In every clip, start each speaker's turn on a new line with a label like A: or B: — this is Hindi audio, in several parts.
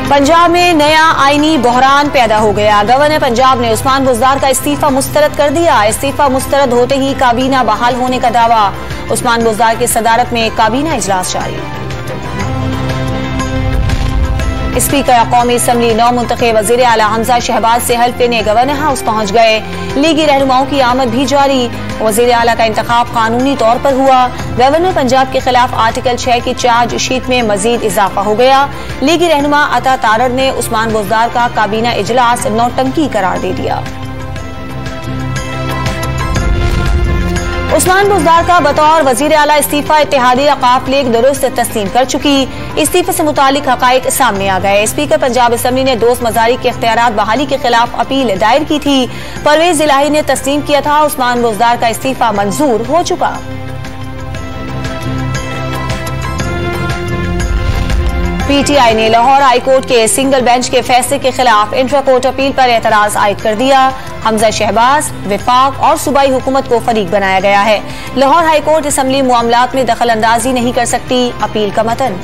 A: पंजाब में नया आईनी बहरान पैदा हो गया। गवर्नर पंजाब ने उस्मान बुज़दार का इस्तीफा मुस्तरद कर दिया। इस्तीफा मुस्तरद होते ही काबीना बहाल होने का दावा। उस्मान बुज़दार की सदारत में काबीना इजलास जारी। स्पीकर कौमी असम्बली नौ मुंतखब वज़ीर आला हमजा शहबाज से हल्फ लेने गवर्नर हाउस पहुंच गए। लीगी रहनुमाओं की आमद भी जारी। वज़ीर आला का इंतखाब कानूनी तौर पर हुआ। गवर्नर पंजाब के खिलाफ आर्टिकल 6 की चार्जशीट में मजीद इजाफा हो गया। लीगी रहनुमा अता तारड़ ने उस्मान बुज़दार का काबीना इजलास नौटंकी करार दे दिया। उस्मान बुज़दार का बतौर वज़ीर आला इस्तीफा इत्तेहादी अकाफ लीग दुरुस्त तस्लीम कर चुकी। इस्तीफे से मुतालिक हकाइक सामने आ गए। स्पीकर पंजाब असम्बली ने दोस्त मजारी के इख्तियारात बहाली के खिलाफ अपील दायर की थी। परवेज इलाही ने तस्लीम किया था। उस्मान बुज़दार का इस्तीफा मंजूर हो चुका। पीटीआई ने लाहौर हाईकोर्ट के सिंगल बेंच के फैसले के खिलाफ इंट्रा कोर्ट अपील पर एतराज आयद कर दिया। हमजा शहबाज, विफाक और सूबाई हुकूमत को फरीक बनाया गया है। लाहौर हाईकोर्ट असम्बली मामलात में दखल अंदाजी नहीं कर सकती। अपील का मतन।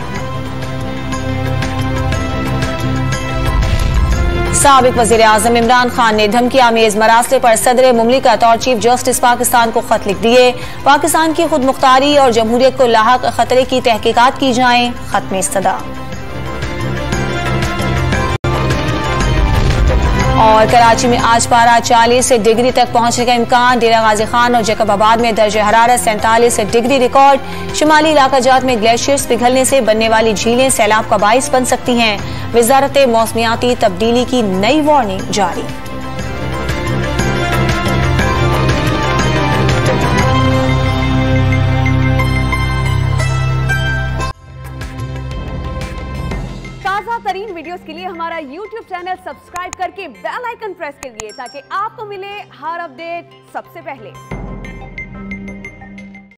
A: साबिक वज़ीर आज़म इमरान खान ने धमकी आमेज मरासले पर सदर मुमलिकत और चीफ जस्टिस पाकिस्तान को खत लिख दिए। पाकिस्तान की खुद मुख्तारी और जमहूरियत को लाहक खतरे की तहकीकात की जाए। खत में इस्तदा। और कराची में आज पारा 40 डिग्री तक पहुंचने का इम्कान। डेरा गाजी खान और जैकबाबाद में दर्जे हरारत 47 डिग्री रिकॉर्ड। शुमाली इलाका जात में ग्लेशियर्स पिघलने से बनने वाली झीलें सैलाब का बाइस बन सकती हैं। वजारत मौसमियाती तब्दीली की नई वार्निंग जारी।
B: ताज़ा तरीन वीडियोस के लिए हमारा YouTube चैनल सब्सक्राइब करके बेल आइकन प्रेस कीजिए ताकि आपको मिले हर अपडेट सबसे पहले।